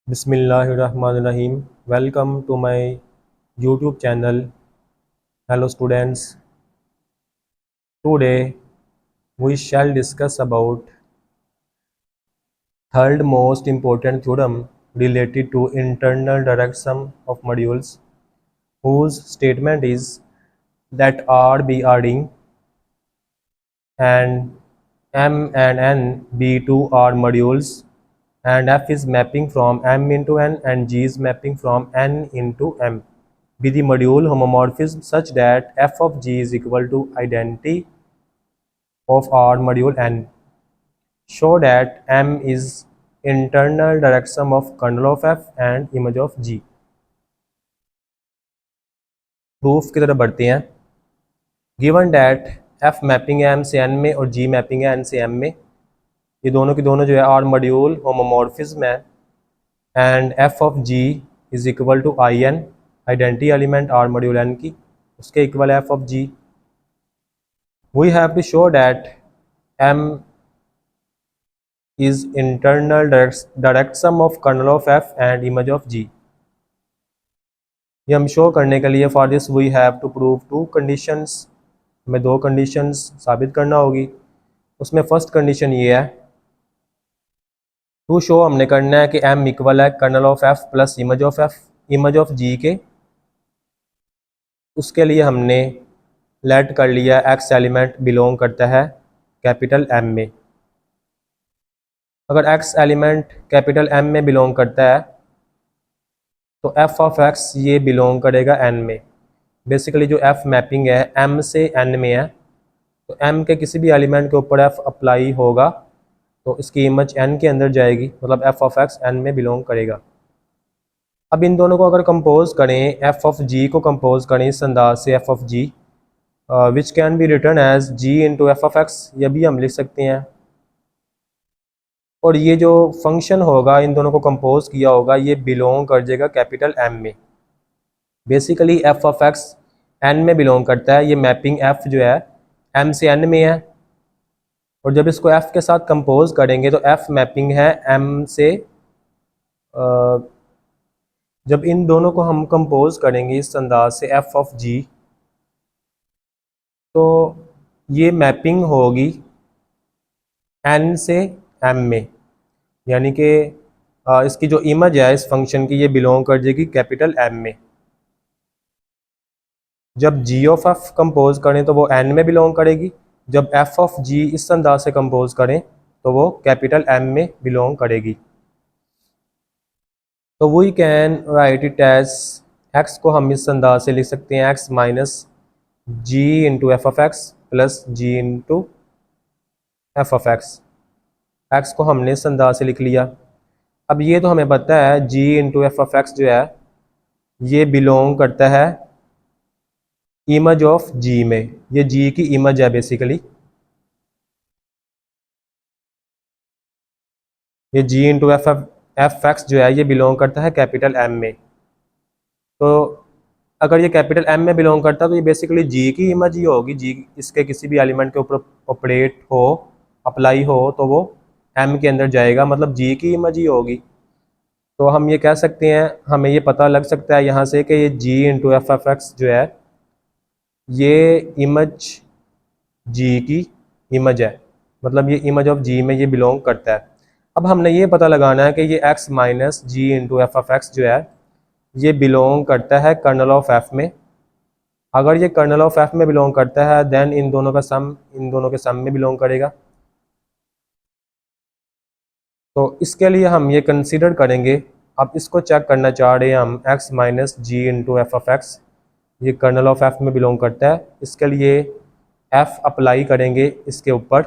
Bismillahirrahmanirrahim. Welcome to my YouTube channel. Hello students. Today we shall discuss about third most important theorem related to internal direct sum of modules, whose statement is that R be Ring and M and N be two R modules, and F is mapping from M into N and G is mapping from N into M, be the module homomorphism such that f of g is equal to identity of R module N. Show that M is internal direct sum of kernel of F and image of G. Proof की तरफ बढ़ते हैं. Given that F mapping है M से N में और G mapping है N से M में, ये दोनों की दोनों जो है R मॉड्यूल होमोमॉर्फिज्म है, and F of G is equal to IN, identity element R module N की, उसके इक्वल है F of G. We have to show that M is internal direct sum of kernel of F and image of G. ये हम show करने के लिए for this we have to prove two conditions, हमें दो कंडीशंस साबित करना होगी. उसमें फर्स्ट कंडीशन ये है, टू शो हमने करना है कि M इक्वल है kernel of F plus image of F, image of G के. उसके लिए हमने लेट कर लिया X एलिमेंट बिलोंग करता है कैपिटल M में. अगर X एलिमेंट कैपिटल M में बिलोंग करता है तो F ऑफ X ये बिलोंग करेगा N में. बेसिकली जो F मैपिंग है M से N में है, तो M के किसी भी एलिमेंट के ऊपर F अप्लाई होगा तो इसकी इमेज N के अंदर जाएगी, मतलब F ऑफ X N में बिलोंग करेगा. अब इन दोनों को अगर कंपोज करें, F ऑफ G को कंपोज करें इस अंदाज से F of G which can be written as G into F of X, यह भी हम लिख सकते हैं. और ये जो फंक्शन होगा इन दोनों को कंपोज किया होगा ये बिलोंग कर जाएगा कैपिटल M में. Basically F of X N में बिलोंग करता है, ये मैपिंग F जो है M से N में है, और जब इसको F के साथ कंपोज करेंगे तो F मैपिंग है M से. जब इन दोनों को हम कंपोज करेंगे इस अंदाज से F ऑफ G, तो ये मैपिंग होगी N से M में, यानी कि इसकी जो इमेज है इस फंक्शन की ये बिलोंग कर जाएगी कैपिटल M में. जब G ऑफ F कंपोज करें तो वो N में बिलोंग करेगी, जब F ऑफ G इस अंदाज से कंपोज करें तो वो कैपिटल M में बिलोंग करेगी. तो we can write it as X को हम इस अंदाज से लिख सकते हैं X minus G into F of X plus G into F of X. X को हमने इस अंदाज से लिख लिया. अब ये तो हमें पता है G into F of X जो है ये बिलोंग करता है इमेज ऑफ G में, ये G की इमेज है बेसिकली. ये G इंटू F X जो है ये बिलोंग करता है कैपिटल M में. तो अगर ये कैपिटल M में बिलोंग करता है तो ये बेसिकली G की इमेज ही होगी. G इसके किसी भी एलिमेंट के ऊपर ऑपरेट हो, अप्लाई हो तो वो M के अंदर जाएगा, मतलब G की इमेज ही होगी. तो हम ये कह सकते हैं, हमें ये पता लग सकता है यहाँ से कि ये G into F of X जो है ये इमेज G की इमेज है, मतलब ये इमेज ऑफ G में ये बिलोंग करता है. अब हमने ये पता लगाना है कि ये X minus G into F of X जो है ये बिलोंग करता है कर्नल ऑफ F में. अगर ये कर्नल ऑफ F में बिलोंग करता है देन इन दोनों का सम इन दोनों के सम में बिलोंग करेगा. तो इसके लिए हम ये कंसीडर करेंगे. अब इसको चेक करना चाह रहे हैं हम, X minus G into F of X ये कर्नल ऑफ F में बिलोंग करता है. इसके लिए F अप्लाई करेंगे इसके ऊपर,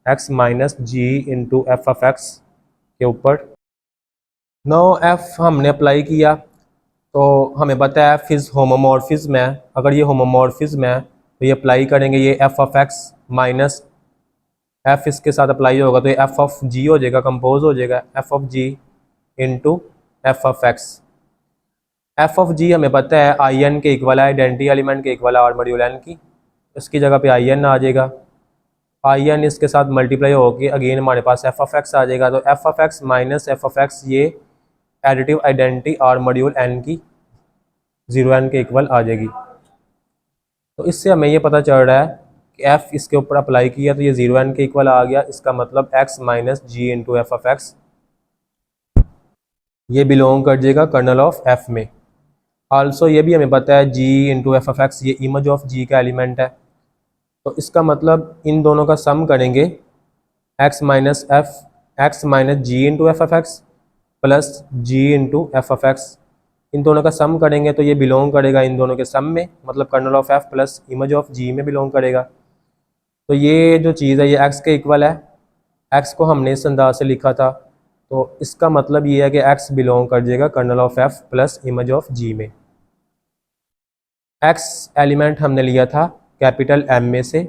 X minus G into F of X के ऊपर. नाउ F हमने अप्लाई किया तो हमें पता है F इज़ होमोमॉर्फिज्म है. अगर ये होमोमॉर्फिज्म है तो ये अप्लाई करेंगे, ये F of X minus F इसके साथ अप्लाई होगा तो ये F ऑफ G हो जाएगा, कंपोज हो जाएगा F of G into F of X. F of G हमें पता है IN के इक्वल है, आइडेंटिटी एलिमेंट के इक्वल है R मॉड्यूल N की, इसकी जगह पे IN आ जाएगा. IN इसके साथ मल्टीप्लाई होकर अगेन हमारे पास F ऑफ X आ जाएगा. तो F of X minus F of X ये additive identity R module N की 0n के इक्वल आ जाएगी। तो इससे हमें ये पता चल रहा है कि f इसके ऊपर अप्लाई किया तो ये 0n के इक्वल आ गया। इसका मतलब x minus G into F of X ये बिलोंग कर जाएगा कर्नल ऑफ f में। आल्सो ये भी हमें पता है g into F of X ये इमेज ऑफ g का एलिमेंट है। तो इसका मतलब इन दोनों का सम करेंगे x minus G into F of X plus G into F of X. इन दोनों का सम करेंगे तो ये बिलोंग करेगा इन दोनों के सम में, मतलब kernel of f plus image of g में बिलोंग करेगा। तो ये जो चीज़ है ये x के इक्वल है। x को हमने इस अंदाज से लिखा था, तो इसका मतलब ये है कि x बिलोंग कर जाएगा kernel of f plus image of g में। x एलिमेंट हमने लिया था कैपिटल M में से,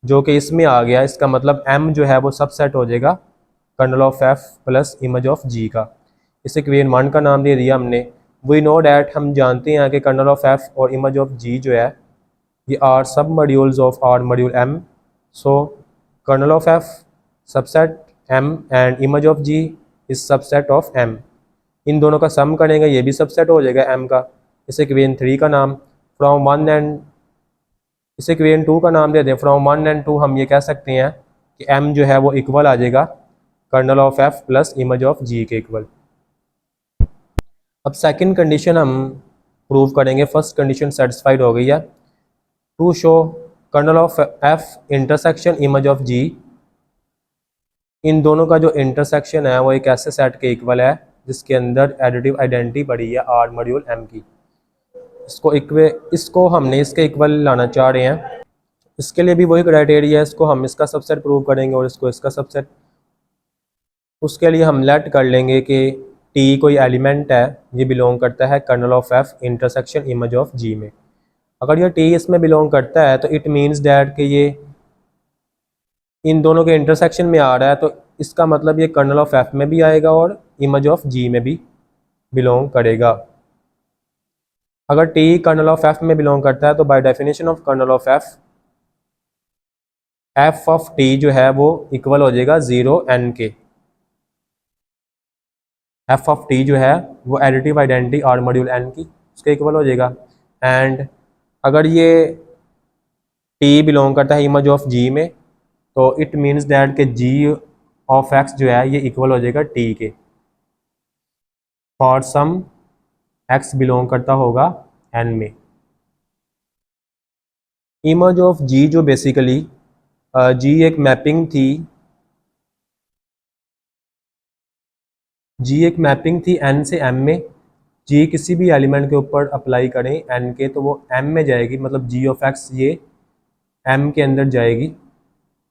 जो कि इसमें आ गया। इसका मतलब m जो है वो सबसेट हो जाएगा kernel of f plus image of g का। इसे इक्वेशन 1 का नाम दे दिया हमने। वी नो डैट हम जानते हैं कि कर्नल ऑफ f और इमेज ऑफ g जो है ये R submodules of R module m। So kernel of f subset m and image of g is subset of m। इन दोनों का सम करेंगे ये भी सबसेट हो जाएगा m का। इसे इक्वेशन 3 का नाम फ्रॉम 1 एंड इसे इक्वेशन 2 का नाम दे दें। फ्रॉम 1 एंड 2 हम ये कह सकते हैं कि m जो है वो इक्वल आ जाएगा kernel of f plus image of g के इक्वल। अब सेकंड कंडीशन हम प्रूव करेंगे। फर्स्ट कंडीशन सेटिस्फाइड हो गई है। To show kernel of f intersection image of g, इन दोनों का जो इंटरसेक्शन है वो एक ऐसे सेट के इक्वल है जिसके अंदर एडिटिव आइडेंटिटी पड़ी है आर मॉड्यूल m की। इसको हमने इसके इक्वल लाना चाह रहे हैं। इसके लिए भी वही क्राइटेरिया है, इसको हम इसका सबसेट प्रूव करेंगे और इसको इसका सबसेट। उसके लिए हम लेट कर लेंगे कि t कोई एलिमेंट है, ये बिलोंग करता है kernel of f intersection image of g में। अगर ये t इसमें बिलोंग करता है तो इट मीन्स डैट कि ये इन दोनों के इंटरसेक्शन में आ रहा है, तो इसका मतलब ये कर्नल ऑफ f में भी आएगा और इमेज ऑफ g में भी बिलोंग करेगा। अगर t कर्नल ऑफ f में बिलोंग करता है तो by definition of kernel of f of t जो है वो इक्वल हो जाएगा 0n के। f ऑफ t जो है वो additive identity R module n की उसके इक्वल हो जाएगा। एंड अगर ये t बिलोंग करता है इमेज ऑफ g में तो इट मीन्स दैट कि g ऑफ x जो है ये इक्वल हो जाएगा t के फॉर सम x बिलोंग करता होगा n में। इमेज ऑफ g जो बेसिकली g एक मैपिंग थी, g एक मैपिंग थी n से m में। g किसी भी एलिमेंट के ऊपर अप्लाई करें n के तो वो m में जाएगी, मतलब g ऑफ x ये m के अंदर जाएगी।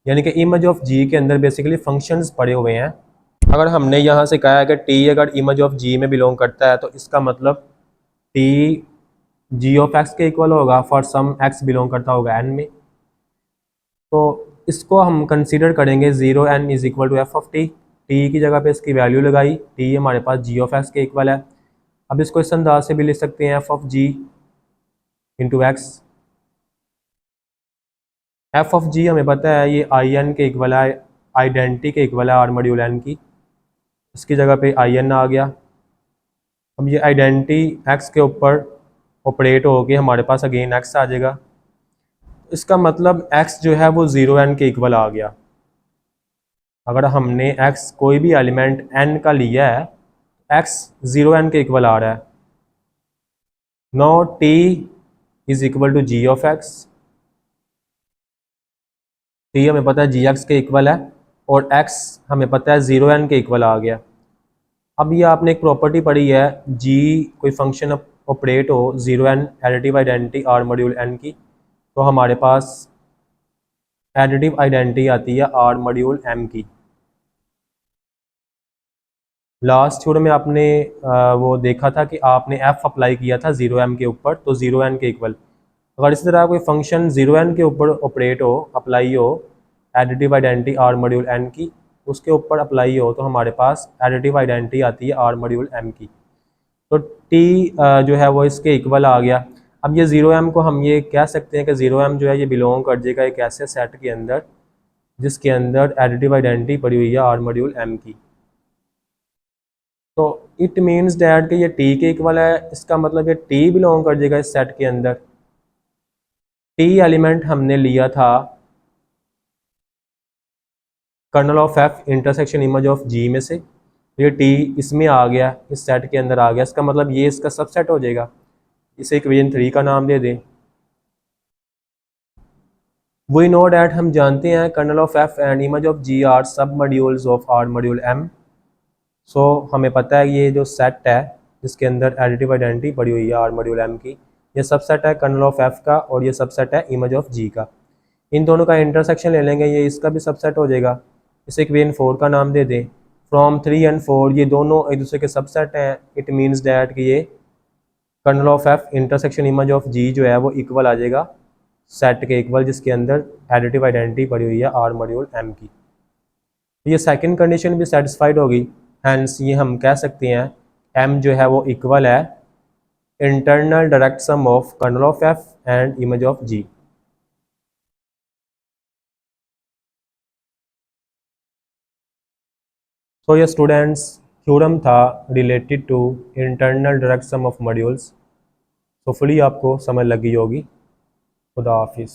यानी कि इमेज ऑफ g के अंदर बेसिकली फंक्शंस पड़े हुए हैं। अगर हमने यहाँ से कहा है कि t अगर इमेज ऑफ g में बिलोंग करता है तो इसका मतलब t g ऑफ x के इक्वल होगा फॉर सम x बिलोंग करता होगा n में। तो इसको हम कंसीडर करेंगे 0n is equal to f of t। t की जगह पे इसकी वैल्यू लगाई, t हमारे पास g ऑफ x के इक्वल है। अब इसको इस अंदाज से भी लिख सकते हैं F of g into X. F of G हमें पता है ये आई एन के इक्वल है, आइडेंटिटी के इक्वल है आर मॉड्यूल एन की। इसकी जगह पे आई एन आ गया। अब ये आइडेंटिटी एक्स के ऊपर ऑपरेट होके हमारे पास अगेन एक्स आ जाएगा। इसका मतलब एक्स जो है वो 0n के इक्वल आ गया। अगर हमने एक्स कोई भी एलिमेंट n का लिया है, एक्स 0n के इक्वल आ रहा है। No t is equal to g of x. t हमें पता है जी एक्स के इक्वल है और x हमें पता है 0n के इक्वल आ गया। अब ये आपने एक प्रॉपर्टी पढ़ी है, g कोई फंक्शन ऑपरेट हो 0n additive identity R module n की, तो हमारे पास एडिटिव आइडेंटिटी आती है आर मॉड्यूल m की। लास्ट थ्योरम में आपने वो देखा था कि आपने f अप्लाई किया था 0m के ऊपर तो 0n के इक्वल। अगर इसी तरह कोई फंक्शन 0n के ऊपर ऑपरेट हो, अप्लाई हो additive identity R module n की, उसके ऊपर अप्लाई हो तो हमारे पास एडिटिव आइडेंटिटी आती है आर मॉड्यूल m की। तो t जो है वो इसके इक्वल आ गया। अब ये 0m को हम ये कह सकते हैं कि 0m जो है ये बिलोंग कर जाएगा एक ऐसे सेट के अंदर जिसके अंदर एडिटिव आइडेंटिटी पड़ी हुई है आर मॉड्यूल m की। तो इट मीन्स डैट कि ये टी के इक्वल है, इसका मतलब ये टी बिलोंग कर जाएगा इस सेट के अंदर। टी एलिमेंट हमने लिया था kernel of F intersection image of G में से, ये टी इसमें आ गया, इस सेट के अंदर आ गया, इसका मतलब ये इसका सबसेट हो जाएगा। इसे इक्वेशन 3 का नाम दे दें। वी नो डैट हम जानते हैं kernel of F and image of G are submodules of R module M. So हमें पता है ये जो सेट है जिसके अंदर एडिटिव आइडेंटिटी पड़ी हुई है आर मॉड्यूल एम की, ये सबसेट है कर्नल ऑफ एफ का और ये सबसेट है इमेज ऑफ जी का। इन दोनों का इंटरसेक्शन ले लेंगे, ये इसका भी सबसेट हो जाएगा। इसे इक्वेशन 4 का नाम दे दें। फ्रॉम 3 एंड 4 ये दोनों एक दूसरे के सबसेट हैं। इट मीन्स डैट कि ये kernel of F intersection image of G जो है वो इक्वल आ जाएगा सेट के इक्वल जिसके अंदर एडिटिव आइडेंटिटी पड़ी हुई है आर मॉड्यूल एम की। ये सेकंड कंडीशन भी सेटिस्फाइड होगी, हैंस ये हम कह सकते हैं एम जो है वो इक्वल है internal direct sum of kernel of F and image of G. तो ये स्टूडेंट्स थ्योरम था related to internal direct sum of modules. Hopefully आपको समझ लगी होगी। खुदा हाफिज़।